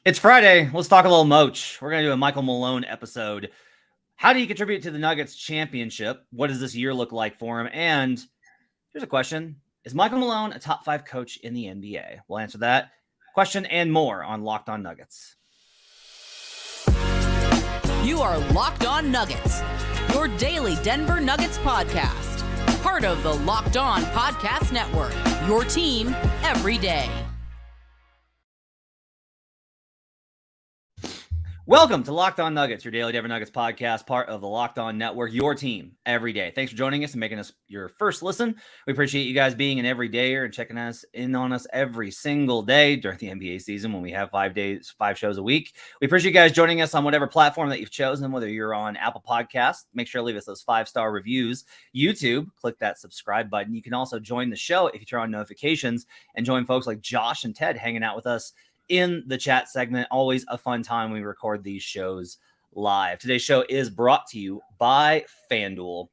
It's Friday. Let's talk a little Moach. We're going to do a Michael Malone episode. How do you contribute to the Nuggets championship? What does this year look like for him? And here's a question. Is Michael Malone a top 5 coach in the NBA? We'll answer that question and more on Locked On Nuggets. You are Locked On Nuggets, your daily Denver Nuggets podcast. Part of the Locked On Podcast Network, your team every day. Welcome to Locked On Nuggets, your daily Denver Nuggets podcast, part of the Locked On Network, your team every day. Thanks for joining us and making us your first listen. We appreciate you guys being an everydayer and checking us in on us every single day during the NBA season when we have 5 shows a week. We appreciate you guys joining us on whatever platform that you've chosen, whether you're on Apple Podcasts. Make sure to leave us those 5-star reviews. YouTube, click that subscribe button. You can also join the show if you turn on notifications and join folks like Josh and Ted hanging out with us in the chat segment. Always a fun time when we record these shows live. Today's show is brought to you by FanDuel.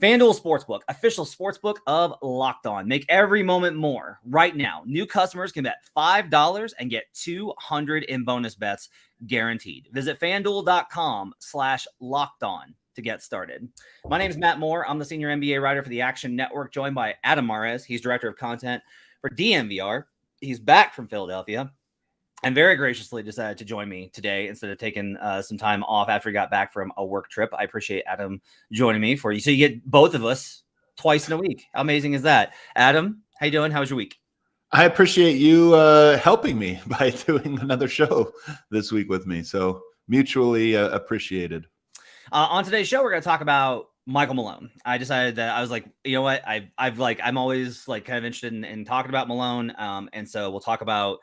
FanDuel Sportsbook, official sportsbook of Locked On. Make every moment more. Right now, new customers can bet $5 and get $200 in bonus bets guaranteed. Visit FanDuel.com/LockedOn to get started. My name is Matt Moore. I'm the senior NBA writer for the Action Network, joined by Adam Mares. He's director of content for DNVR. He's back from Philadelphia and very graciously decided to join me today instead of taking some time off after he got back from a work trip. I appreciate Adam joining me for you. So you get both of us twice in a week. How amazing is that? Adam, how you doing? How was your week? I appreciate you helping me by doing another show this week with me. So mutually appreciated. On today's show, we're going to talk about Michael Malone. I decided that I was like, you know what? I'm always like kind of interested in talking about Malone. And so we'll talk about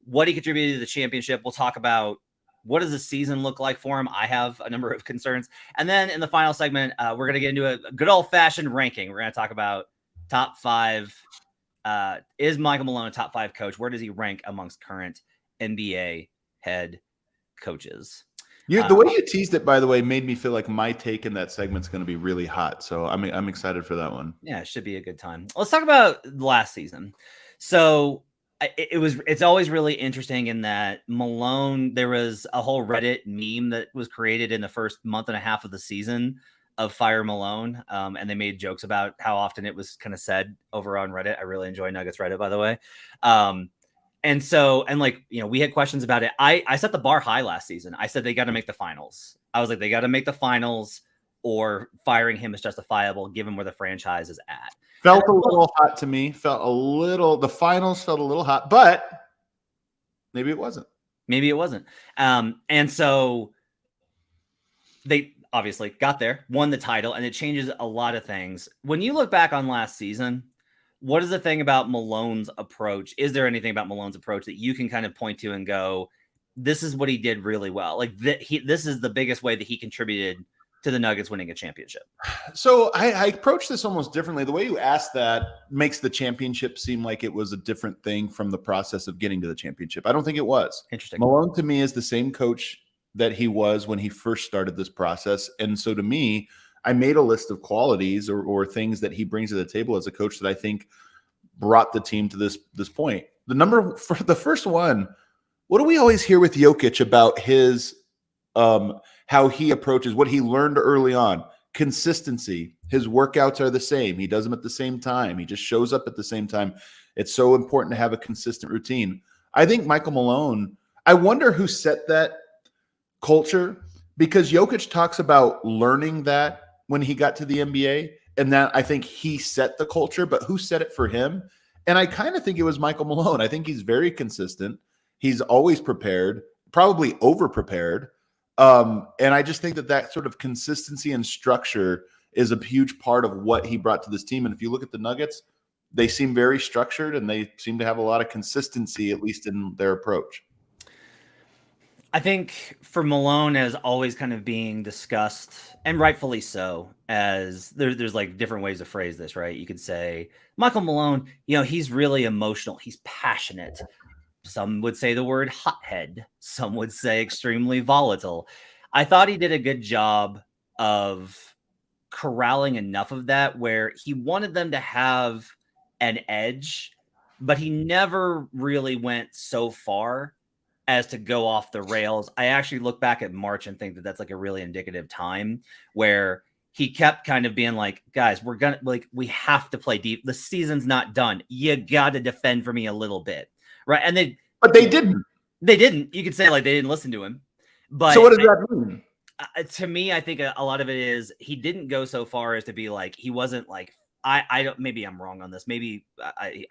what he contributed to the championship. We'll talk about what does the season look like for him. I have a number of concerns. And then in the final segment, we're going to get into a good old fashioned ranking. We're going to talk about top 5. Is Michael Malone a top 5 coach? Where does he rank amongst current NBA head coaches? The way you teased it, by the way, made me feel like my take in that segment's going to be really hot. So I'm excited for that one. Yeah, it should be a good time. Let's talk about last season. So it's always really interesting in that Malone, there was a whole Reddit meme that was created in the first month and a half of the season of Fire Malone. And they made jokes about how often it was kind of said over on Reddit. I really enjoy Nuggets Reddit, by the way. And we had questions about it. I set the bar high last season. I said they got to make the finals. I was like, they got to make the finals or firing him is justifiable given where the franchise is at. Felt a little hot to me. The finals felt a little hot, but maybe it wasn't. And so they obviously got there, won the title, and it changes a lot of things. When you look back on last season, what is the thing about Malone's approach? Is there anything about Malone's approach that you can kind of point to and go, this is what he did really well? Like this is the biggest way that he contributed to the Nuggets winning a championship. So I approach this almost differently. The way you asked that makes the championship seem like it was a different thing from the process of getting to the championship. I don't think it was. Interesting. Malone to me is the same coach that he was when he first started this process. And so to me, I made a list of qualities or things that he brings to the table as a coach that I think brought the team to this point. For the first one, what do we always hear with Jokic about his how he approaches what he learned early on? Consistency. His workouts are the same. He does them at the same time. He just shows up at the same time. It's so important to have a consistent routine. I think Michael Malone, I wonder who set that culture, because Jokic talks about learning that when he got to the NBA, and that I think he set the culture, but who set it for him? And I kind of think it was Michael Malone. I think he's very consistent. He's always prepared, probably over-prepared. And I just think that sort of consistency and structure is a huge part of what he brought to this team. And if you look at the Nuggets, they seem very structured and they seem to have a lot of consistency, at least in their approach. I think for Malone as always kind of being discussed, and rightfully so, as there's like different ways to phrase this, right? You could say Michael Malone, he's really emotional. He's passionate. Some would say the word hothead. Some would say extremely volatile. I thought he did a good job of corralling enough of that where he wanted them to have an edge, but he never really went so far as to go off the rails. I actually look back at March and think that that's like a really indicative time where he kept kind of being like, guys, we have to play deep. The season's not done. You got to defend for me a little bit. Right. And but they didn't. They didn't. You could say like they didn't listen to him. But so what does that mean? To me, I think a lot of it is he didn't go so far as to be like, he wasn't like, I don't, maybe I'm wrong on this. Maybe I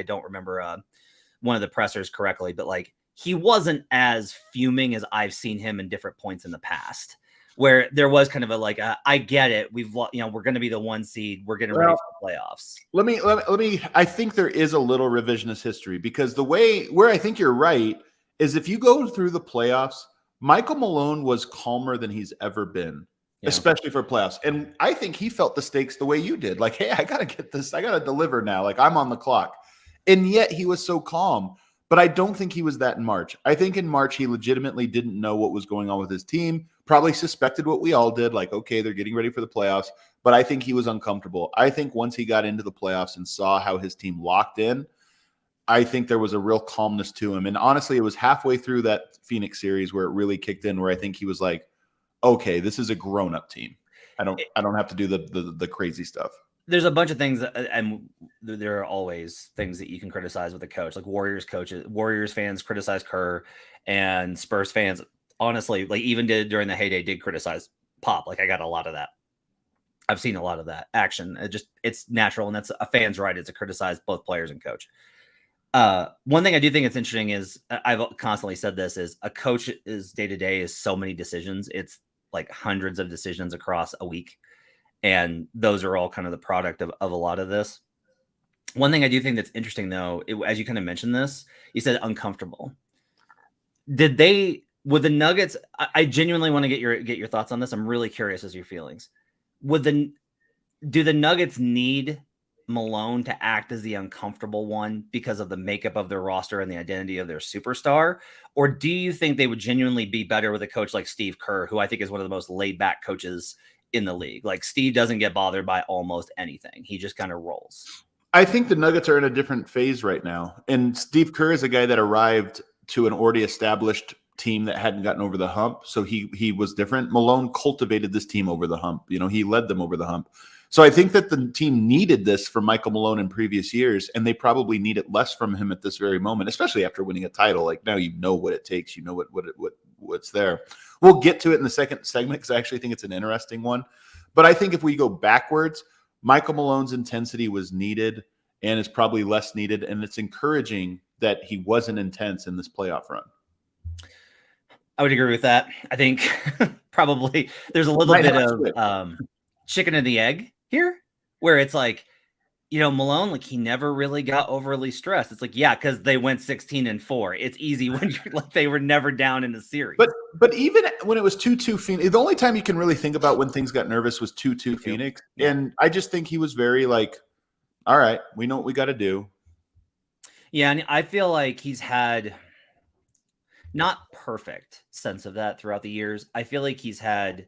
don't remember one of the pressers correctly, but like he wasn't as fuming as I've seen him in different points in the past, where there was kind of I get it. We're going to be the 1 seed. We're getting ready for the playoffs. Let me, I think there is a little revisionist history because where I think you're right is if you go through the playoffs, Michael Malone was calmer than he's ever been, especially for playoffs. And I think he felt the stakes the way you did. Like, hey, I got to get this. I got to deliver now. Like, I'm on the clock. And yet he was so calm. But I don't think he was that in March. I think in March, he legitimately didn't know what was going on with his team, probably suspected what we all did, like, okay, they're getting ready for the playoffs. But I think he was uncomfortable. I think once he got into the playoffs and saw how his team locked in, I think there was a real calmness to him. And honestly, it was halfway through that Phoenix series where it really kicked in, where I think he was like, okay, this is a grown-up team. I don't have to do the crazy stuff. There's a bunch of things, and there are always things that you can criticize with a coach. Like Warriors fans criticize Kerr, and Spurs fans, honestly, like even during the heyday, did criticize Pop. Like I got a lot of that. I've seen a lot of that action. It's natural, and that's a fan's right. It's to criticize both players and coach. One thing I do think it's interesting is I've constantly said this is a coach is day to day is so many decisions. It's like hundreds of decisions across a week. And those are all kind of the product of a lot of this. One thing I do think that's interesting though, as you kind of mentioned this, you said uncomfortable. With the Nuggets, I genuinely want to get your thoughts on this. I'm really curious as your feelings. Do the Nuggets need Malone to act as the uncomfortable one because of the makeup of their roster and the identity of their superstar? Or do you think they would genuinely be better with a coach like Steve Kerr, who I think is one of the most laid back coaches in the league? Like Steve doesn't get bothered by almost anything. He just kind of rolls. I think the Nuggets are in a different phase right now. And Steve Kerr is a guy that arrived to an already established team that hadn't gotten over the hump. So he was different. Malone cultivated this team over the hump. He led them over the hump. So I think that the team needed this from Michael Malone in previous years, and they probably need it less from him at this very moment, especially after winning a title. Like now you know what it takes. You know what's there. We'll get to it in the second segment because I actually think it's an interesting one. But I think if we go backwards, Michael Malone's intensity was needed and is probably less needed. And it's encouraging that he wasn't intense in this playoff run. I would agree with that. I think probably there's a little bit of chicken and the egg here where it's like, Malone, like he never really got overly stressed. It's like, yeah, because they went 16-4. It's easy when you're like they were never down in the series. But even when it was 2-2 Phoenix, the only time you can really think about when things got nervous was 2-2 Phoenix. Yeah. And I just think he was very like, all right, we know what we got to do. Yeah, and I feel like he's had not perfect sense of that throughout the years. I feel like he's had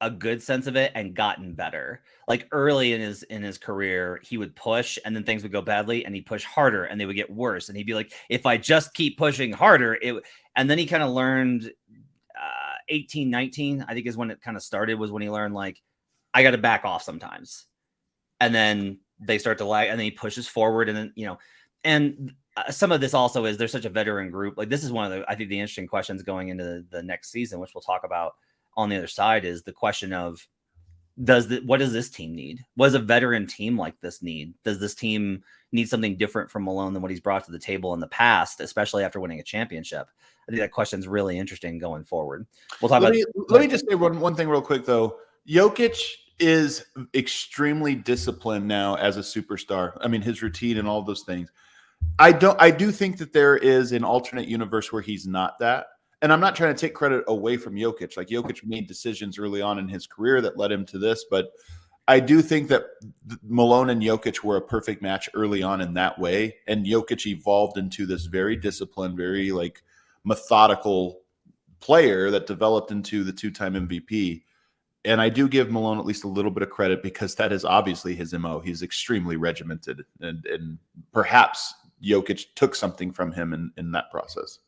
a good sense of it and gotten better. Like early in his career, he would push and then things would go badly and he'd push harder and they would get worse. And he'd be like, if I just keep pushing harder, and then he kind of learned 18, 19, I think is when it kind of started, was when he learned like, I got to back off sometimes. And then they start to lag and then he pushes forward and then, and some of this also is there's such a veteran group. Like this is one of I think the interesting questions going into the next season, which we'll talk about on the other side, is the question of what does this team need? What does a veteran team like this need? Does this team need something different from Malone than what he's brought to the table in the past, especially after winning a championship? I think that question is really interesting going forward. We'll talk let me just say one thing real quick though. Jokic is extremely disciplined now as a superstar. I mean, his routine and all those things. I do think that there is an alternate universe where he's not that. And I'm not trying to take credit away from Jokic. Like Jokic made decisions early on in his career that led him to this. But I do think that Malone and Jokic were a perfect match early on in that way. And Jokic evolved into this very disciplined, very like methodical player that developed into the two-time MVP. And I do give Malone at least a little bit of credit because that is obviously his MO. He's extremely regimented and perhaps Jokic took something from him in that process.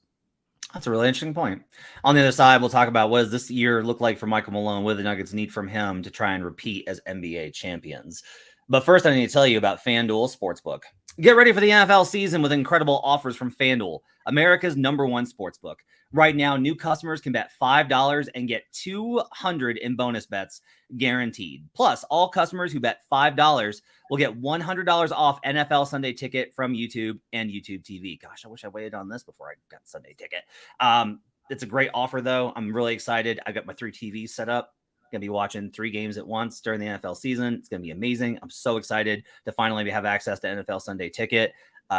That's a really interesting point. On the other side, we'll talk about what does this year look like for Michael Malone? What do the Nuggets need from him to try and repeat as NBA champions? But first, I need to tell you about FanDuel Sportsbook. Get ready for the NFL season with incredible offers from FanDuel, America's #1 sportsbook. Right now, new customers can bet $5 and get $200 in bonus bets guaranteed. Plus, all customers who bet $5 will get $100 off NFL Sunday Ticket from YouTube and YouTube TV. Gosh, I wish I waited on this before I got Sunday Ticket. It's a great offer, though. I'm really excited. I got my 3 TVs set up. Going to be watching 3 games at once during the NFL season. It's going to be amazing. I'm so excited to finally have access to NFL Sunday Ticket.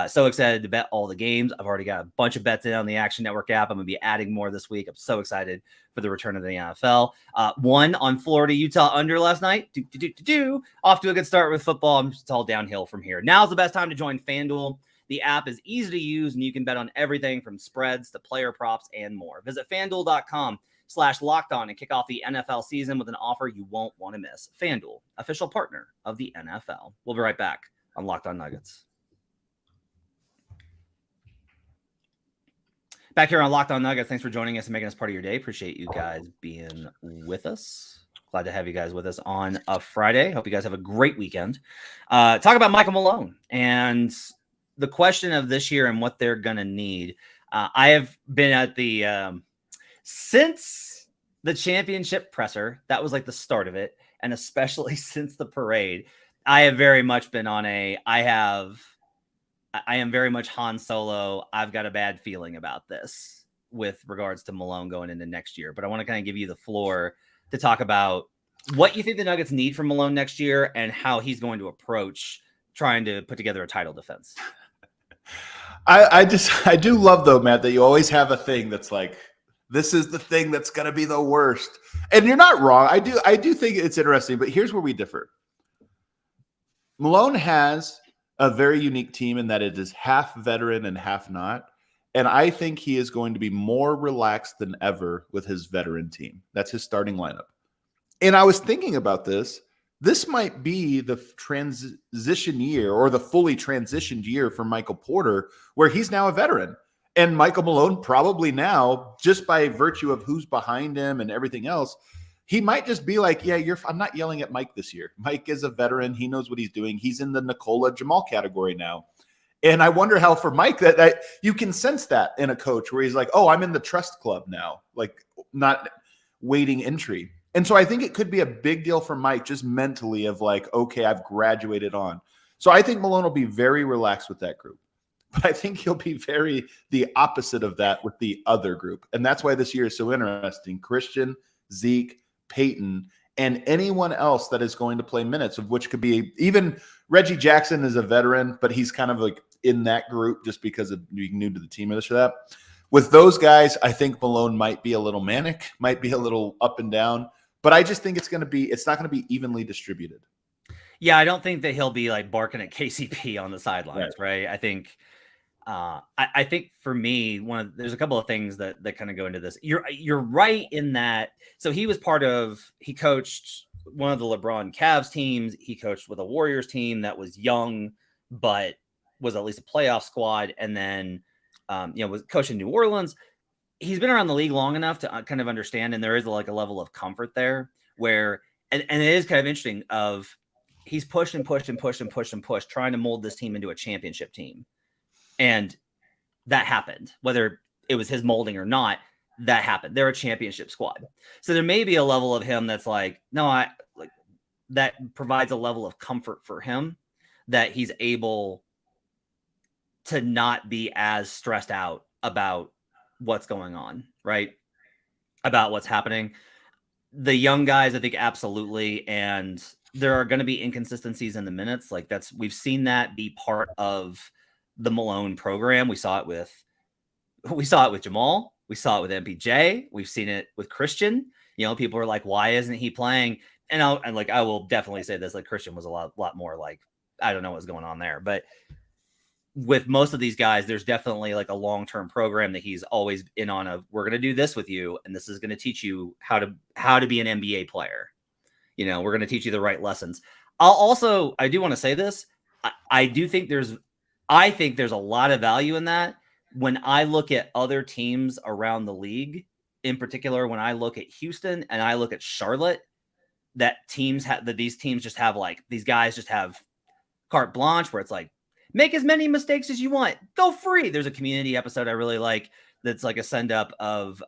So excited to bet all the games. I've already got a bunch of bets in on the Action Network app. I'm going to be adding more this week. I'm so excited for the return of the NFL. One on Florida-Utah under last night. Off to a good start with football. It's all downhill from here. Now's the best time to join FanDuel. The app is easy to use, and you can bet on everything from spreads to player props and more. Visit FanDuel.com/lockedon and kick off the NFL season with an offer you won't want to miss. FanDuel, official partner of the NFL. We'll be right back on Locked On Nuggets. Back here on Locked On Nuggets. Thanks for joining us and making us part of your day. Appreciate you guys being with us. Glad to have you guys with us on a Friday. Hope you guys have a great weekend. Talk about Michael Malone and the question of this year and what they're going to need. I have been at the since the championship presser. That was like the start of it. And especially since the parade, I have very much been on I am very much Han Solo. I've got a bad feeling about this with regards to Malone going into next year. But I want to kind of give you the floor to talk about what you think the Nuggets need from Malone next year and how he's going to approach trying to put together a title defense. I do love, though, Matt, that you always have a thing that's like, this is the thing that's going to be the worst. And you're not wrong. I do think it's interesting, but here's where we differ. Malone has a very unique team in that it is half veteran and half not. And I think he is going to be more relaxed than ever with his veteran team. That's his starting lineup. And I was thinking about this. This might be the transition year or the fully transitioned year for Michael Porter, where he's now a veteran. And Michael Malone probably now, just by virtue of who's behind him and everything else, he might just be like, yeah, I'm not yelling at Mike this year. Mike is a veteran. He knows what he's doing. He's in the Nikola Jamal category now. And I wonder how for Mike that you can sense that in a coach where he's like, oh, I'm in the trust club now, like not waiting entry. And so I think it could be a big deal for Mike just mentally of like, okay, I've graduated on. So I think Malone will be very relaxed with that group. But I think he'll be very the opposite of that with the other group. And that's why this year is so interesting. Christian, Zeke, Peyton, and anyone else that is going to play minutes, of which could be even Reggie Jackson is a veteran, but he's kind of like in that group just because of being new to the team or this or that. With those guys, I think Malone might be a little manic, might be a little up and down, but I just think it's not going to be evenly distributed. Yeah, I don't think that he'll be like barking at KCP on the sidelines, right? I think for me, there's a couple of things that kind of go into this. You're right in that. So he coached one of the LeBron Cavs teams. He coached with a Warriors team that was young, but was at least a playoff squad. And then, was coaching New Orleans. He's been around the league long enough to kind of understand. And there is like a level of comfort there where, and it is kind of interesting he's pushed and pushed and pushed and pushed and pushed, trying to mold this team into a championship team. And that happened, whether it was his molding or not, that happened. They're a championship squad. So there may be a level of him that's like, no, that provides a level of comfort for him that he's able to not be as stressed out about what's going on, right? About what's happening. The young guys, I think, absolutely. And there are going to be inconsistencies in the minutes. Like we've seen that be part of the Malone program. We saw it with Jamal. We saw it with MPJ. We've seen it with Christian. People are like, why isn't he playing? And I will definitely say this, like Christian was a lot more like, I don't know what's going on there. But with most of these guys, there's definitely like a long-term program that he's always in on of, we're going to do this with you. And this is going to teach you how to be an NBA player. We're going to teach you the right lessons. I do want to say this. I do think there's I think there's a lot of value in that. When I look at other teams around the league, in particular, when I look at Houston and I look at Charlotte, that these teams just have like, these guys just have carte blanche where it's like, make as many mistakes as you want, go free. There's a Community episode I really like that's like a send up of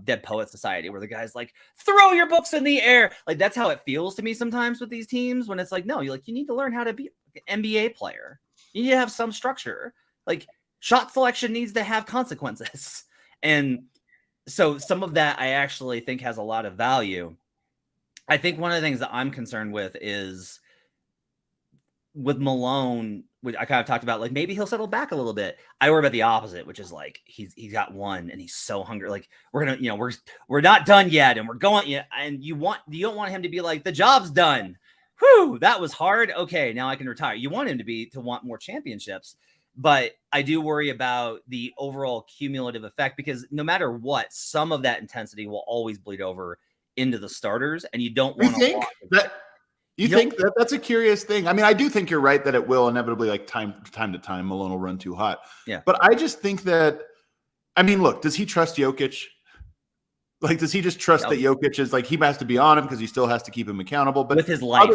Dead Poet Society where the guy's like, throw your books in the air. Like, that's how it feels to me sometimes with these teams when it's like, no, you need to learn how to be an NBA player. You need to have some structure. Like, shot selection needs to have consequences. And so some of that I actually think has a lot of value. I think one of the things that I'm concerned with is with Malone, which I kind of talked about, like maybe he'll settle back a little bit. I worry about the opposite, which is like he's got one and he's so hungry. Like we're not done yet, and we're going. And you don't want him to be like, the job's done. Whew, that was hard. Okay, now I can retire. You want him to want more championships. But I do worry about the overall cumulative effect, because no matter what, some of that intensity will always bleed over into the starters, and you don't want to. You think that's a curious thing? I mean, I do think you're right that it will inevitably, like time to time, Malone will run too hot. Yeah. But I just think that, I mean, look, does he trust Jokic? Like, does he just trust that Jokic is like, he has to be on him because he still has to keep him accountable? But with his life,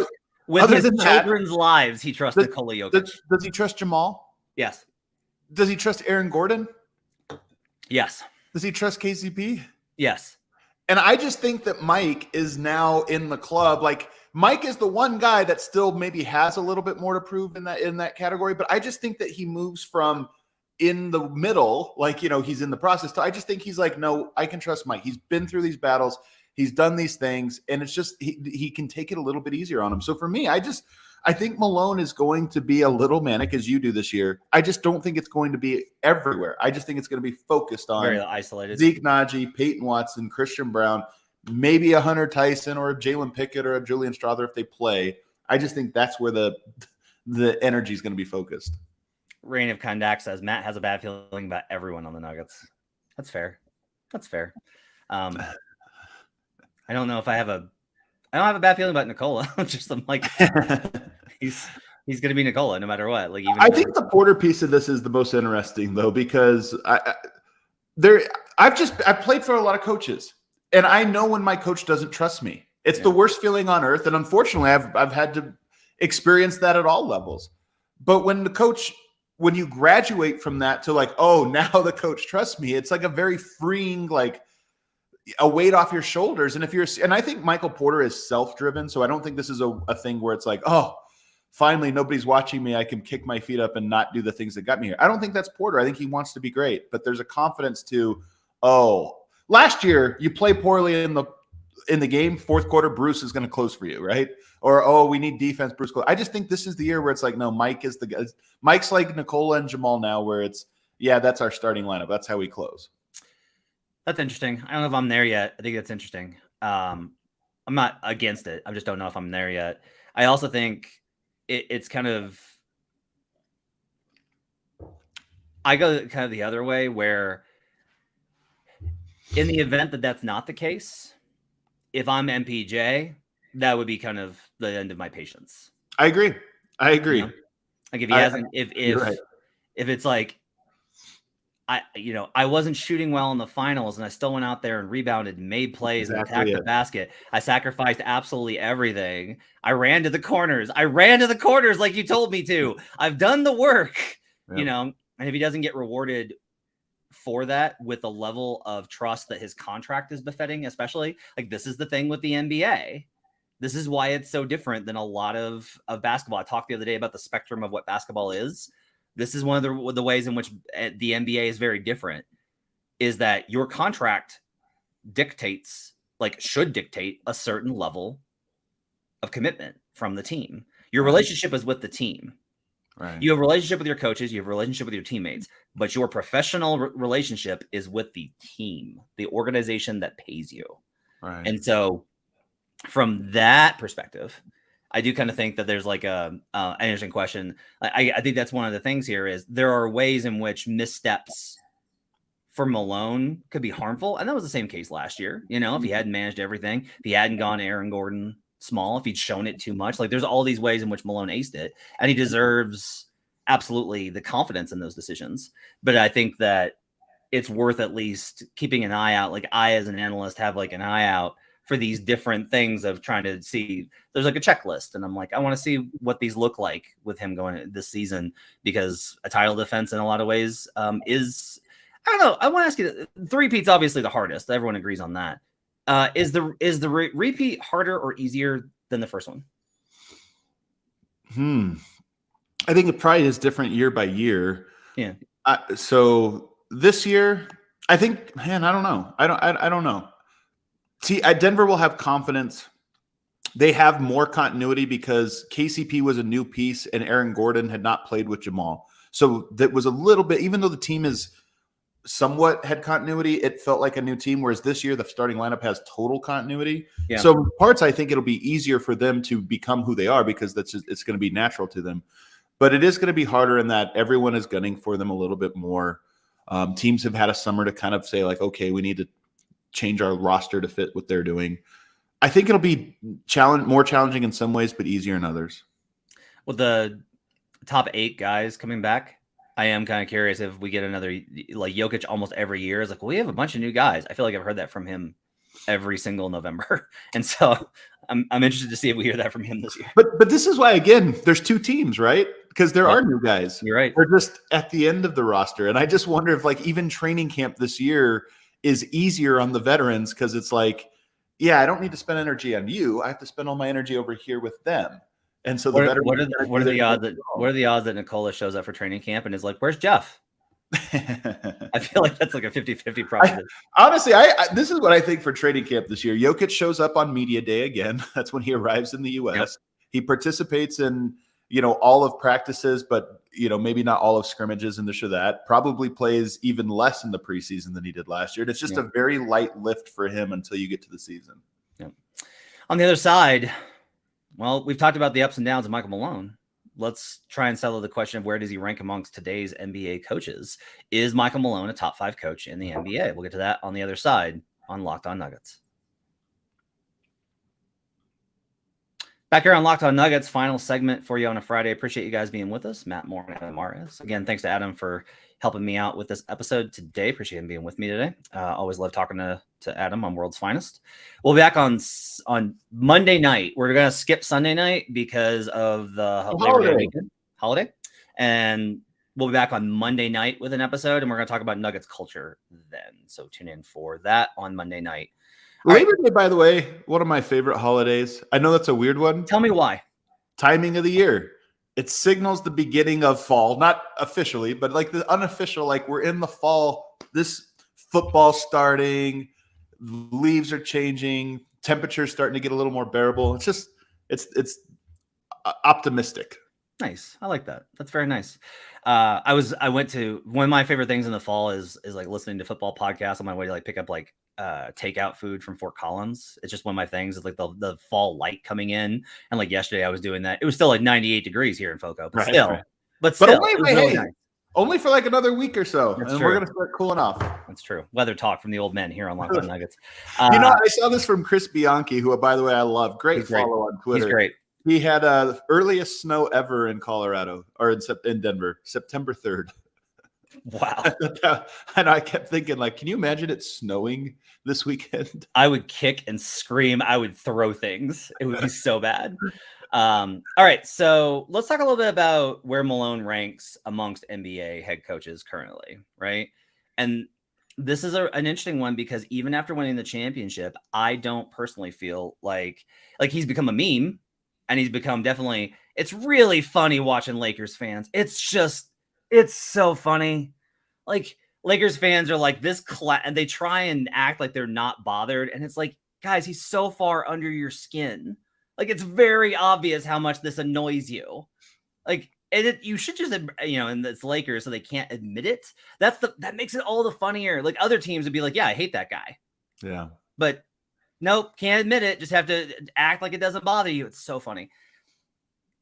with his children's lives, he trusts Nikola Jokic. Does he trust Jamal? Yes. Does he trust Aaron Gordon? Yes. Does he trust KCP? Yes. And I just think that Mike is now in the club. Like, Mike is the one guy that still maybe has a little bit more to prove in that category. But I just think that he moves from in the middle, like, he's in the process. I just think he's like, no, I can trust Mike. He's been through these battles. He's done these things. And it's just, he can take it a little bit easier on him. So for me, I think Malone is going to be a little manic, as you do this year. I just don't think it's going to be everywhere. I just think it's going to be focused on very isolated. Zeke Naji, Peyton Watson, Christian Brown, maybe a Hunter Tyson or a Jalen Pickett or a Julian Strawther if they play. I just think that's where the energy is going to be focused. Rain of Kondak says Matt has a bad feeling about everyone on the Nuggets. That's fair. I don't know if I don't have a bad feeling about Nikola. I'm like, he's going to be Nikola no matter what. Like, I think the Porter piece of this is the most interesting though, because I've played for a lot of coaches, and I know when my coach doesn't trust me. It's the worst feeling on earth, and unfortunately, I've had to experience that at all levels. But when you graduate from that to like, oh, now the coach trusts me, it's like a very freeing, like, a weight off your shoulders. And and I think Michael Porter is self-driven. So I don't think this is a thing where it's like, oh, finally, nobody's watching me. I can kick my feet up and not do the things that got me here. I don't think that's Porter. I think he wants to be great, but there's a confidence to, last year you play poorly in the game, fourth quarter, Bruce is going to close for you, right? Or, we need defense, Bruce close. I just think this is the year where it's like, no, Mike is the guy. Mike's like Nikola and Jamal now, where it's, that's our starting lineup. That's how we close. That's interesting. I don't know if I'm there yet. I think that's interesting. I'm not against it. I just don't know if I'm there yet. I also think it's kind of, I go kind of the other way, where in the event that that's not the case, if I'm MPJ, that would be kind of the end of my patience. I agree. Like if he hasn't, if it's like, I wasn't shooting well in the finals, and I still went out there and rebounded and made plays and attacked the basket. I sacrificed absolutely everything. I ran to the corners like you told me to. I've done the work, and if he doesn't get rewarded for that with a level of trust that his contract is befitting, especially, like, this is the thing with the NBA. This is why it's so different than a lot of basketball. I talked the other day about the spectrum of what basketball is. This is one of the ways in which the NBA is very different, is that your contract should dictate a certain level of commitment from the team. Your relationship is with the team. Right. You have a relationship with your coaches, you have a relationship with your teammates, but your professional relationship is with the team, the organization that pays you. Right. And so from that perspective, I do kind of think that there's like an interesting question. I think that's one of the things here is there are ways in which missteps for Malone could be harmful. And that was the same case last year. If he hadn't managed everything, if he hadn't gone Aaron Gordon small, if he'd shown it too much, like, there's all these ways in which Malone aced it, and he deserves absolutely the confidence in those decisions. But I think that it's worth at least keeping an eye out. Like I, as an analyst, have like an eye out for these different things of trying to see. There's like a checklist, and I'm like, I want to see what these look like with him going this season, because a title defense in a lot of ways is, I don't know. I want to ask you, the three-peat's obviously the hardest. Everyone agrees on that. Is the repeat harder or easier than the first one? I think it probably is different year by year. Yeah. So this year, I think, man, I don't know. I don't know. Denver will have confidence. They have more continuity because KCP was a new piece and Aaron Gordon had not played with Jamal. So that was a little bit, even though the team is somewhat had continuity, it felt like a new team. Whereas this year, the starting lineup has total continuity. Yeah. So parts, I think it'll be easier for them to become who they are because it's going to be natural to them. But it is going to be harder in that everyone is gunning for them a little bit more. Teams have had a summer to kind of say like, okay, we need to change our roster to fit what they're doing. I think it'll be more challenging in some ways, but easier in others. Well, the top 8 guys coming back, I am kind of curious if we get another, like Jokic almost every year is like, well, we have a bunch of new guys. I feel like I've heard that from him every single November. And so I'm interested to see if we hear that from him this year. But this is why, again, there's 2 teams, right? Because there are new guys. You're right. They're just at the end of the roster. And I just wonder if like even training camp this year is easier on the veterans because it's like, yeah, I don't need to spend energy on you. I have to spend all my energy over here with them. And so the veterans. What are the odds that Nikola shows up for training camp and is like, where's Jeff? I feel like that's like a 50-50 proposition. Honestly, this is what I think for training camp this year. Jokic shows up on media day again. That's when he arrives in the U.S. Yep. He participates in, all of practices, but, maybe not all of scrimmages and this or that. Probably plays even less in the preseason than he did last year. And it's just a very light lift for him until you get to the season. Yeah. On the other side, well, we've talked about the ups and downs of Michael Malone. Let's try and settle the question of where does he rank amongst today's NBA coaches? Is Michael Malone a top 5 coach in the NBA? We'll get to that on the other side on Locked On Nuggets. Back here on Locked On Nuggets, final segment for you on a Friday. Appreciate you guys being with us. Matt Moore and Adam Mares. Again, thanks to Adam for helping me out with this episode today. Appreciate him being with me today. Always love talking to Adam on World's Finest. We'll be back on Monday night. We're going to skip Sunday night because of the holiday. And we'll be back on Monday night with an episode, and we're going to talk about Nuggets culture then. So tune in for that on Monday night. Labor Day, by the way, one of my favorite holidays. I know that's a weird one. Tell me why. Timing of the year. It signals the beginning of fall, not officially, but like the unofficial, like we're in the fall. This football starting, leaves are changing, temperatures starting to get a little more bearable. It's just, it's optimistic. Nice. I like that. That's very nice. I went to one of my favorite things in the fall is like listening to football podcasts on my way to like pick up like takeout food from Fort Collins. It's just one of my things. It's like the fall light coming in. And like yesterday I was doing that. It was still like 98 degrees here in FOCO, but only for like another week or so. That's and true. We're going to start cooling off. That's true. Weather talk from the old men here on Locked On Nuggets. I saw this from Chris Bianchi, who, by the way, I love. Great follow on Twitter. He's great. He had earliest snow ever in Colorado or in Denver, September 3rd. Wow. And I kept thinking, like, can you imagine it snowing this weekend? I would kick and scream. I would throw things. It would be so bad. All right. So let's talk a little bit about where Malone ranks amongst NBA head coaches currently. Right. And this is an interesting one because even after winning the championship, I don't personally feel like he's become a meme and he's become definitely, it's really funny watching Lakers fans. It's so funny. Like Lakers fans are like this and they try and act like they're not bothered. And it's like, guys, he's so far under your skin. Like, it's very obvious how much this annoys you. Like, you should just, and it's Lakers, so they can't admit it. That makes it all the funnier. Like other teams would be like, yeah, I hate that guy. Yeah. But nope, can't admit it. Just have to act like it doesn't bother you. It's so funny.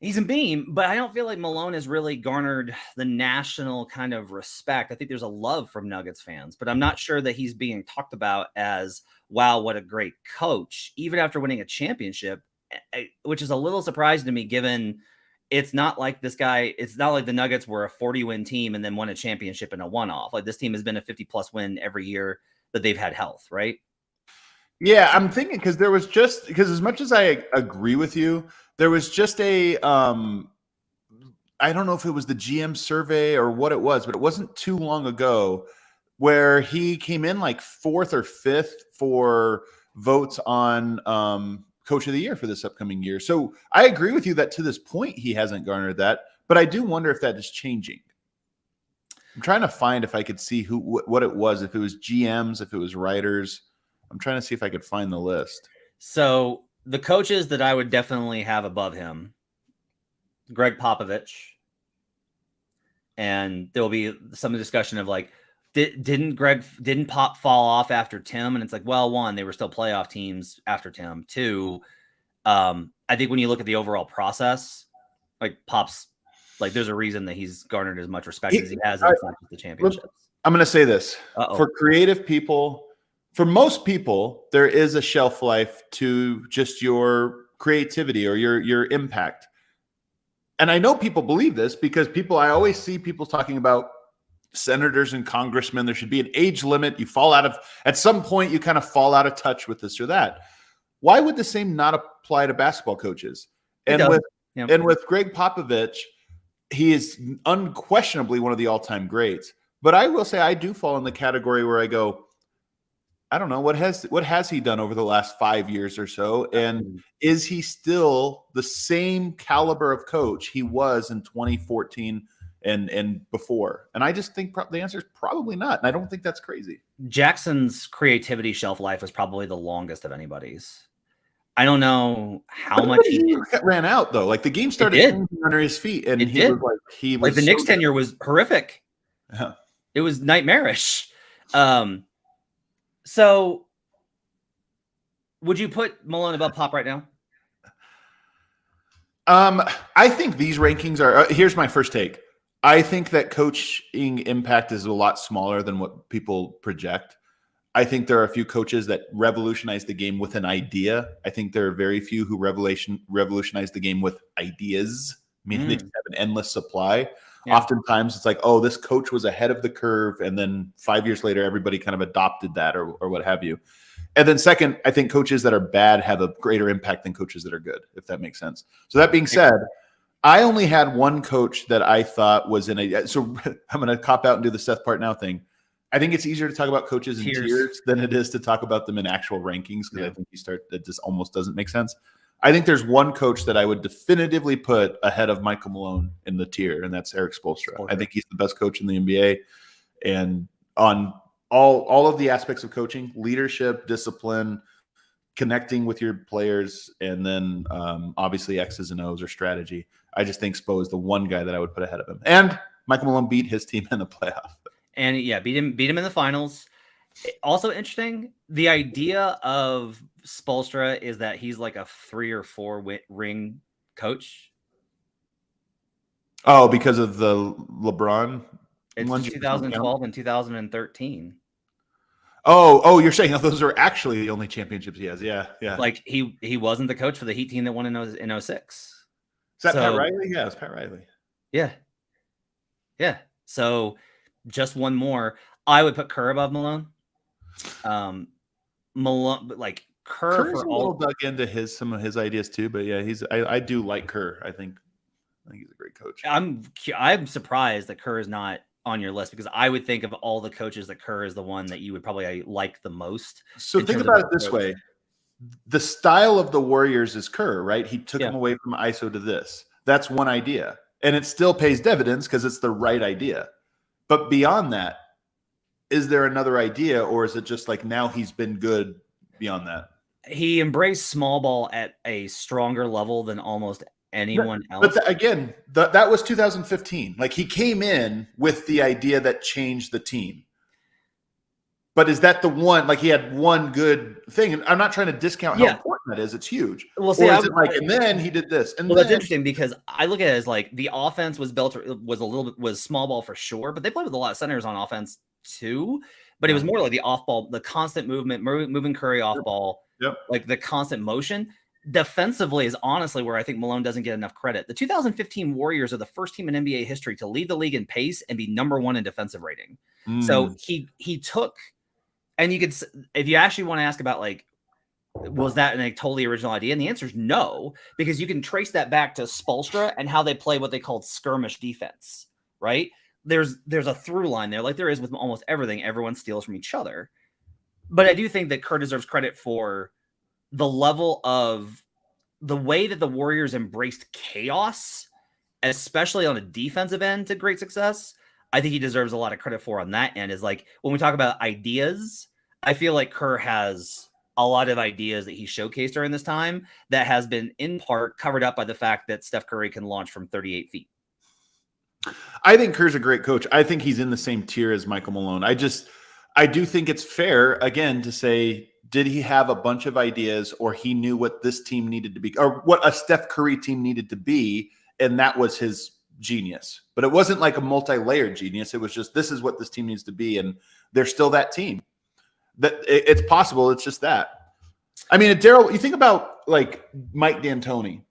He's a meme, but I don't feel like Malone has really garnered the national kind of respect. I think there's a love from Nuggets fans, but I'm not sure that he's being talked about as, wow, what a great coach, even after winning a championship, which is a little surprising to me, given it's not like it's not like the Nuggets were a 40-win team and then won a championship in a one-off. Like this team has been a 50-plus win every year that they've had health, right? Yeah, I'm thinking because as much as I agree with you, there was just I don't know if it was the GM survey or what it was, but it wasn't too long ago where he came in like 4th or 5th for votes on Coach of the Year for this upcoming year. So I agree with you that to this point he hasn't garnered that, but I do wonder if that is changing. I'm trying to find if I could see what it was, if it was GMs, if it was writers. I'm trying to see if I could find the list. So the coaches that I would definitely have above him, Greg Popovich, and there will be some discussion of like, didn't Pop fall off after Tim? And it's like, well, one, they were still playoff teams after Tim. Two, I think when you look at the overall process, like Pop's, like there's a reason that he's garnered as much respect as he has in the championships. I'm going to say this for creative people. For most people, there is a shelf life to just your creativity or your impact. And I know people believe this because I always see people talking about senators and congressmen. There should be an age limit. At some point, you kind of fall out of touch with this or that. Why would the same not apply to basketball coaches? And with Greg Popovich, he is unquestionably one of the all-time greats. But I will say I do fall in the category where I go, I don't know, what has he done over the last 5 years or so? And is he still the same caliber of coach he was in 2014 and before? And I just think the answer is probably not. And I don't think that's crazy. Jackson's creativity shelf life was probably the longest of anybody's. I don't know how much he ran out though. Like the game started under his feet, and he was the Knicks tenure was horrific. Yeah. It was nightmarish. So would you put Malone above Pop right now? I think these rankings are here's my first take. I think that coaching impact is a lot smaller than what people project. I think there are a few coaches that revolutionize the game with an idea. I think there are very few who revolutionize the game with ideas, meaning they just have an endless supply. Yeah. Oftentimes it's like, oh, this coach was ahead of the curve, and then 5 years later, everybody kind of adopted that or what have you. And then second, I think coaches that are bad have a greater impact than coaches that are good, if that makes sense. So that being said, I only had one coach that I thought was so I'm going to cop out and do the Seth Partnow thing. I think it's easier to talk about coaches in tiers than it is to talk about them in actual rankings, because I think it just almost doesn't make sense. I think there's one coach that I would definitively put ahead of Michael Malone in the tier, and that's Eric Spoelstra. I think he's the best coach in the NBA, and on all of the aspects of coaching, leadership, discipline, connecting with your players, and then obviously X's and O's or strategy. I just think Spo is the one guy that I would put ahead of him. And Michael Malone beat his team in the playoff. And beat him in the finals. Also interesting, the idea of Spoelstra is that he's like a 3 or 4 ring coach. Oh, because of the LeBron? It's 2012 and 2013. Oh, you're saying those are actually the only championships he has. Yeah. Like he wasn't the coach for the Heat team that won in 06. Is that Pat Riley? Yeah, it's Pat Riley. Yeah. So just one more. I would put Kerr above Malone. Malone, like Kerr's a little dug into some of his ideas too, but yeah, I do like Kerr. I think he's a great coach. I'm surprised that Kerr is not on your list, because I would think of all the coaches that Kerr is the one that you would probably like the most. So think about it this way. The style of the Warriors is Kerr, right? He took him away from ISO to this. That's one idea. And it still pays dividends because it's the right idea. But beyond that, is there another idea, or is it just like now he's been good beyond that? He embraced small ball at a stronger level than almost anyone else. But again, that was 2015. Like he came in with the idea that changed the team. But is that the one? Like he had one good thing, and I'm not trying to discount how important that is. It's huge. Well, see, and then he did this. And that's interesting, because I look at it as like the offense was small ball for sure, but they played with a lot of centers on offense too. But it was more like the off ball, the constant movement, moving Curry off ball, like the constant motion. defensively is honestly where I think Malone doesn't get enough credit. The 2015 Warriors are the first team in NBA history to lead the league in pace and be number 1 in defensive rating. So he took, and you could, if you actually want to ask about like, was that a totally original idea? And the answer is no, because you can trace that back to Spoelstra and how they play what they called skirmish defense, right? There's a through line there, like there is with almost everything. Everyone steals from each other. But I do think that Kerr deserves credit for the level of the way that the Warriors embraced chaos, especially on a defensive end, to great success. I think he deserves a lot of credit for on that end. Is like when we talk about ideas, I feel like Kerr has a lot of ideas that he showcased during this time that has been in part covered up by the fact that Steph Curry can launch from 38 feet. I think Kerr's a great coach. I think he's in the same tier as Michael Malone. I do think it's fair, again, to say, did he have a bunch of ideas, or he knew what this team needed to be, or what a Steph Curry team needed to be, and that was his genius. But it wasn't like a multi-layered genius. It was just, this is what this team needs to be, and they're still that team. That it's possible. It's just that. I mean, Daryl, you think about like Mike D'Antoni.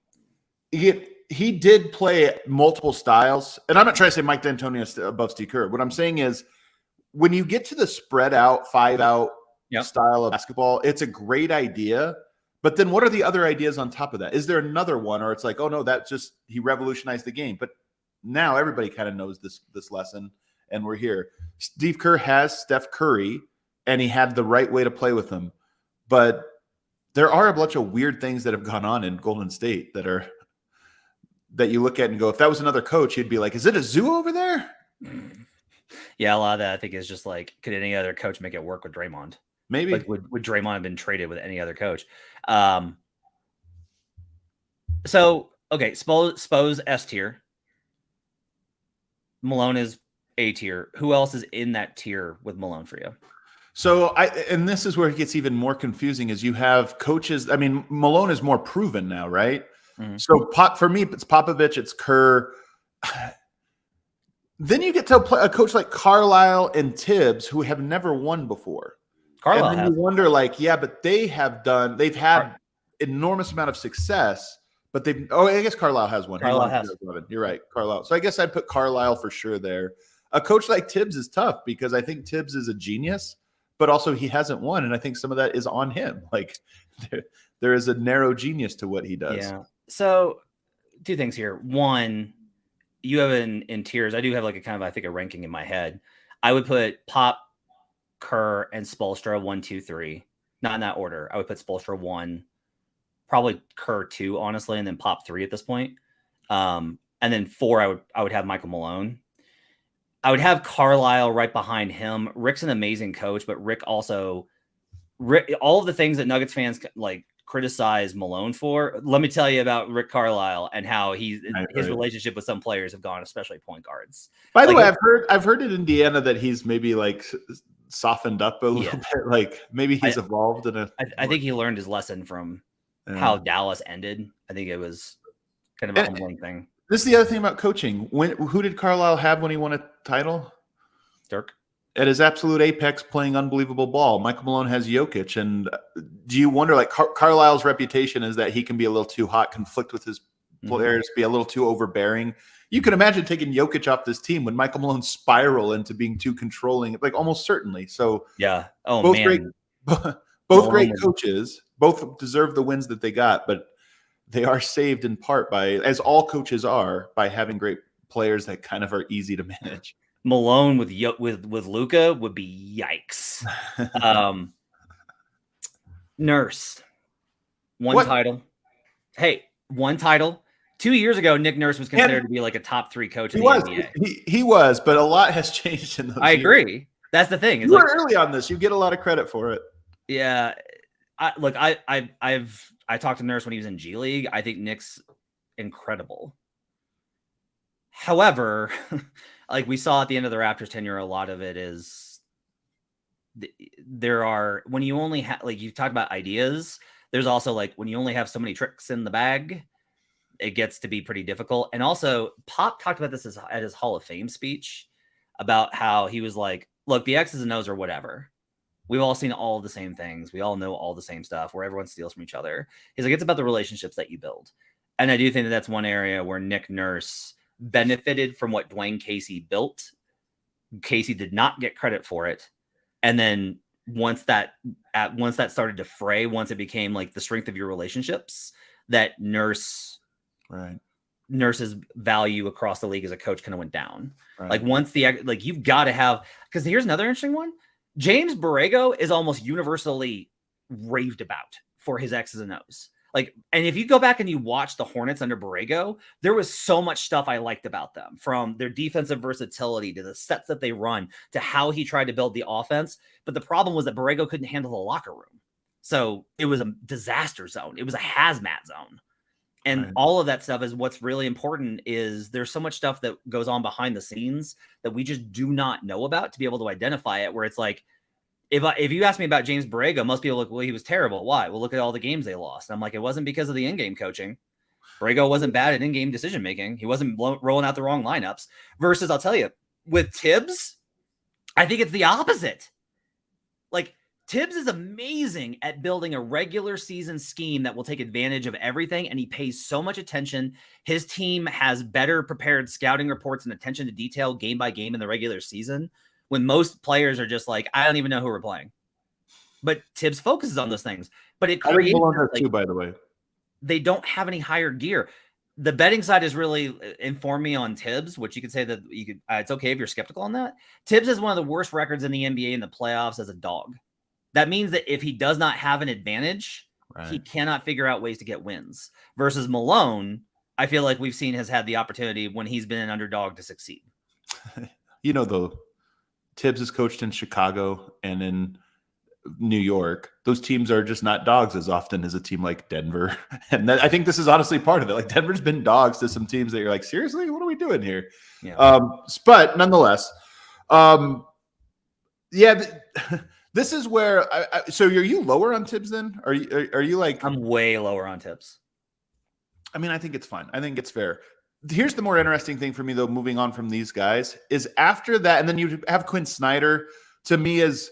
He did play multiple styles, and I'm not trying to say Mike D'Antoni is above Steve Kerr. What I'm saying is, when you get to the spread out, 5-out style of basketball, it's a great idea. But then what are the other ideas on top of that? Is there another one, or it's like, oh no, that just, he revolutionized the game. But now everybody kind of knows this lesson, and we're here. Steve Kerr has Steph Curry, and he had the right way to play with him. But there are a bunch of weird things that have gone on in Golden State that you look at and go, if that was another coach, he'd be like, is it a zoo over there? Yeah, a lot of that I think is just like, could any other coach make it work with Draymond? Maybe. Like, would Draymond have been traded with any other coach? So, okay, Spo's S tier. Malone is A tier. Who else is in that tier with Malone for you? So and this is where it gets even more confusing, is you have coaches. I mean, Malone is more proven now, right? Mm-hmm. So for me, it's Popovich, it's Kerr. Then you get to a coach like Carlisle and Tibbs, who have never won before. Carlisle, and then you wonder, like, yeah, but they've had enormous amount of success, but I guess Carlisle has one. Carlisle has. You're right, Carlisle. So I guess I'd put Carlisle for sure there. A coach like Tibbs is tough because I think Tibbs is a genius, but also he hasn't won, and I think some of that is on him. Like there is a narrow genius to what he does. Yeah. So 2 things here. One, you have in tiers. I do have like a kind of, I think, a ranking in my head. I would put Pop, Kerr, and Spoelstra 1, 2, 3. Not in that order. I would put Spoelstra 1, probably Kerr 2, honestly, and then Pop 3 at this point. And then 4, I would have Michael Malone. I would have Carlisle right behind him. Rick's an amazing coach, but Rick, all of the things that Nuggets fans like criticize Malone for, let me tell you about Rick Carlisle and how his relationship with some players have gone, especially point guards. By the way, I've heard in Indiana that he's maybe like softened up a little bit. Like maybe he's evolved I think he learned his lesson from how Dallas ended. I think it was kind of a humbling thing. This is the other thing about coaching. Who did Carlisle have when he won a title? Dirk. At his absolute apex, playing unbelievable ball. Michael Malone has Jokic. And do you wonder, like, Carlisle's reputation is that he can be a little too hot, conflict with his players, be a little too overbearing. You can imagine taking Jokic off this team when Michael Malone spiral into being too controlling, like almost certainly. So yeah. Oh, both man. Both great coaches, both deserve the wins that they got, but they are saved in part by, as all coaches are, by having great players that kind of are easy to manage. Malone with Luka would be yikes. Nurse, one title. Hey, one title. 2 years ago, Nick Nurse was considered to be like a top 3 coach in the NBA. He was, but a lot has changed in those years. Agree. That's the thing. You were early on this. You get a lot of credit for it. Yeah. I talked to Nurse when he was in G League. I think Nick's incredible. However, like we saw at the end of the Raptors tenure, a lot of it is when you only have, like, you talk about ideas, there's also like when you only have so many tricks in the bag, it gets to be pretty difficult. And also Pop talked about this at his Hall of Fame speech about how he was like, look, the X's and O's are whatever. We've all seen all the same things. We all know all the same stuff where everyone steals from each other. He's like, it's about the relationships that you build. And I do think that that's one area where Nick Nurse benefited from what Dwayne Casey built. Casey did not get credit for it. And then once that started to fray, once it became like the strength of your relationships, that Nurse's value across the league as a coach kind of went down. Right. Like once you've got to have, because here's another interesting one. James Borrego is almost universally raved about for his X's and O's. Like, and if you go back and you watch the Hornets under Borrego, there was so much stuff I liked about them, from their defensive versatility to the sets that they run to how he tried to build the offense. But the problem was that Borrego couldn't handle the locker room. So it was a disaster zone. It was a hazmat zone. And all of that stuff is what's really important. Is there's so much stuff that goes on behind the scenes that we just do not know about to be able to identify it, where it's like, if you ask me about James Borrego, most people look, well, he was terrible. Why? Well, look at all the games they lost. And I'm like, it wasn't because of the in-game coaching. Borrego wasn't bad at in-game decision-making. He wasn't rolling out the wrong lineups. Versus, I'll tell you, with Tibbs, I think it's the opposite. Like, Tibbs is amazing at building a regular season scheme that will take advantage of everything, and he pays so much attention. His team has better prepared scouting reports and attention to detail game by game in the regular season, when most players are just like, I don't even know who we're playing. But Tibbs focuses on those things. But it creates, too, by the way. They don't have any higher gear. The betting side has really informed me on Tibbs, which you could say that you could. It's okay if you're skeptical on that. Tibbs has one of the worst records in the NBA in the playoffs as a dog. That means that if he does not have an advantage, he cannot figure out ways to get wins. Versus Malone, I feel like we've seen has had the opportunity when he's been an underdog to succeed. Though, Tibbs is coached in Chicago and in New York. Those teams are just not dogs as often as a team like Denver. And I think this is honestly part of it. Like, Denver's been dogs to some teams that you're like, seriously, what are we doing here? Yeah. But nonetheless, this is where so are you lower on Tibbs then? Are you like, I'm way lower on Tibbs. I mean, I think it's fine. I think it's fair. Here's the more interesting thing for me, though, moving on from these guys, is after that, and then you have Quinn Snyder, to me, is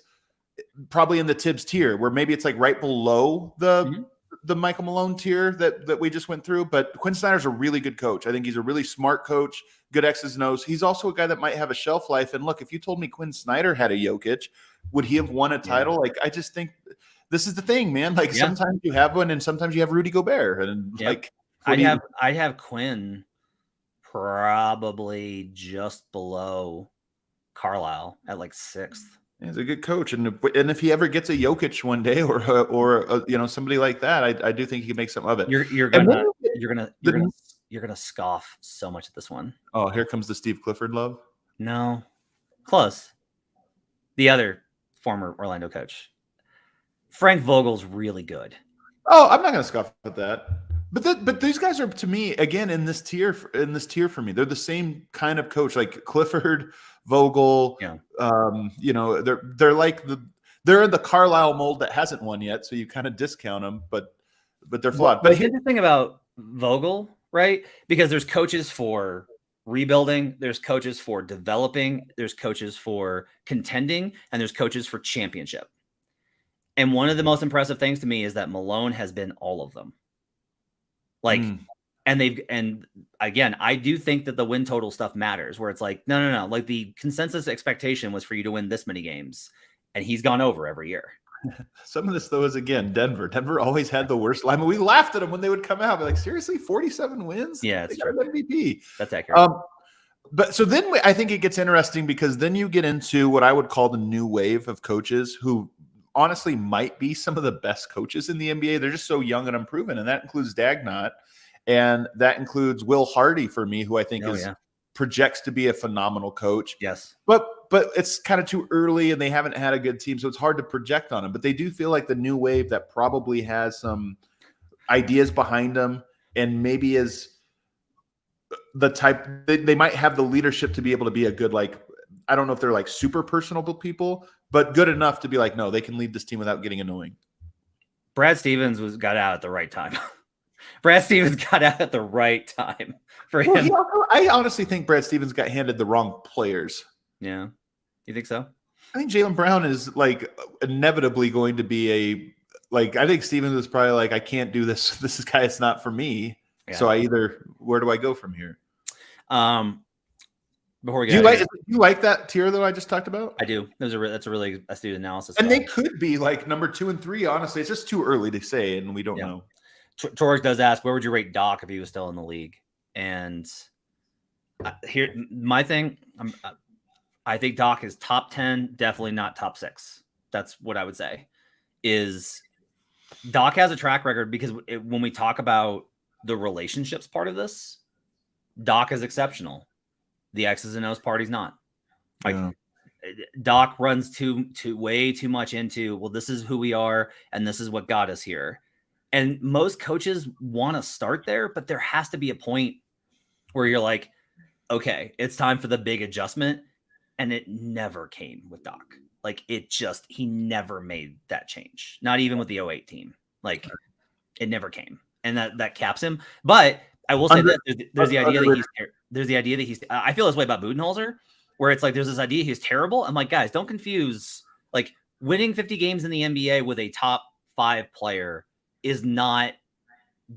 probably in the Tibbs tier, where maybe it's like right below the Michael Malone tier that we just went through. But Quinn Snyder's a really good coach. I think he's a really smart coach, good X's and O's. He's also a guy that might have a shelf life. And look, if you told me Quinn Snyder had a Jokic, would he have won a title? Yeah. Like, I just think this is the thing, man. Like, sometimes you have one, and sometimes you have Rudy Gobert. And like, I'd have Quinn probably just below Carlisle at like 6th. He's a good coach, and if he ever gets a Jokic one day, or somebody like that, I do think he can make some of it. You're gonna scoff so much at this one. Oh, here comes the Steve Clifford love. No, close. The other former Orlando coach, Frank Vogel's really good. Oh, I'm not gonna scoff at that. But these guys are, to me, again, in this tier for me. They're the same kind of coach, like Clifford, Vogel. Yeah. They're like they're in the Carlisle mold that hasn't won yet, so you kind of discount them, but they're flawed. But here's the thing about Vogel, right? Because there's coaches for rebuilding, there's coaches for developing, there's coaches for contending, and there's coaches for championship. And one of the most impressive things to me is that Malone has been all of them. Like, and again, I do think that the win total stuff matters, where it's like, no. Like, the consensus expectation was for you to win this many games, and he's gone over every year. Some of this, though, is, again, Denver. Denver always had the worst line. We laughed at them when they would come out. We're like, seriously, 47 wins? Yeah, it's true. MVP. That's accurate. But so then I think it gets interesting, because then you get into what I would call the new wave of coaches who honestly might be some of the best coaches in the NBA. They're just so young and unproven, and that includes Dagnott, and that includes Will Hardy for me, who I think projects to be a phenomenal coach. Yes, but it's kind of too early, and they haven't had a good team, so it's hard to project on them. But they do feel like the new wave that probably has some ideas behind them, and maybe is the type they might have the leadership to be able to be a good, like, I don't know if they're like super personable people, but good enough to be like, no, they can lead this team without getting annoying. Brad Stevens got out at the right time. Brad Stevens got out at the right time for him. I honestly think Brad Stevens got handed the wrong players. Yeah. You think so? I think Jaylen Brown is like inevitably going to be I think Stevens was probably like, I can't do this. This guy is not for me. Yeah. So where do I go from here? Before we do you like that tier that I just talked about? I do. That's a really astute analysis. And they could be like number 2 and 3. Honestly, it's just too early to say, and we don't know. Torres does ask, where would you rate Doc if he was still in the league? And here, my thing, I think Doc is top 10, definitely not top 6. That's what I would say. Is Doc has a track record because when we talk about the relationships part of this, Doc is exceptional. The X's and O's party's not. Doc runs way too much into, well, this is who we are and this is what got us here. And most coaches want to start there, but there has to be a point where you're like, okay, it's time for the big adjustment. And it never came with Doc. Like he never made that change. Not even with the 08 team. Like it never came. And that caps him. But I will say that there's the idea that he's I feel this way about Budenholzer, where it's like there's this idea he's terrible. I'm like, guys, don't confuse like winning 50 games in the NBA with a top 5 player is not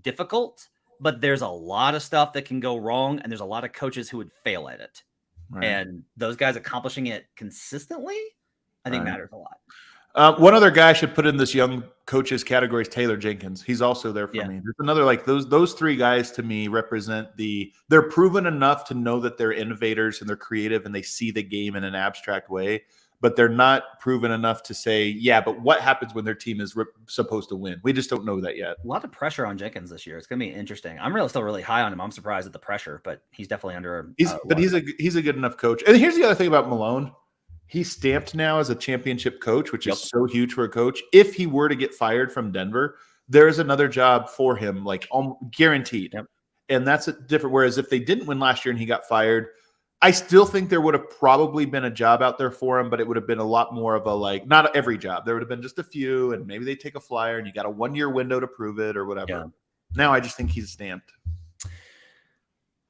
difficult, but there's a lot of stuff that can go wrong, and there's a lot of coaches who would fail at it. Right. And those guys accomplishing it consistently, I think matters a lot. One other guy I should put in this young coaches category is Taylor Jenkins. He's also there for me. There's another, like those 3 guys to me represent they're proven enough to know that they're innovators and they're creative and they see the game in an abstract way, but they're not proven enough to say, but what happens when their team is supposed to win? We just don't know that yet. A lot of pressure on Jenkins this year. It's going to be interesting. I'm still really high on him. I'm surprised at the pressure, but he's definitely under. He's a good enough coach. And here's the other thing about Malone. He's stamped now as a championship coach, which is so huge for a coach. If he were to get fired from Denver, there's another job for him, like guaranteed. Yep. And that's different. Whereas if they didn't win last year and he got fired, I still think there would have probably been a job out there for him, but it would have been a lot more of a not every job. There would have been just a few, and maybe they take a flyer and you got a 1-year window to prove it or whatever. Yeah. Now I just think he's stamped.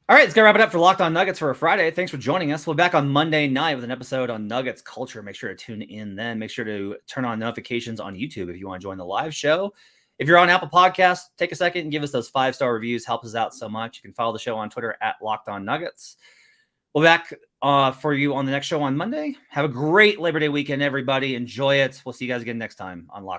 All right, let's go wrap it up for Locked On Nuggets for a Friday. Thanks for joining us. We'll be back on Monday night with an episode on Nuggets culture. Make sure to tune in then. Make sure to turn on notifications on YouTube if you want to join the live show. If you're on Apple Podcasts, take a second and give us those 5-star reviews. Helps us out so much. You can follow the show on Twitter at Locked On Nuggets. We'll be back for you on the next show on Monday. Have a great Labor Day weekend, everybody. Enjoy it. We'll see you guys again next time on Locked On.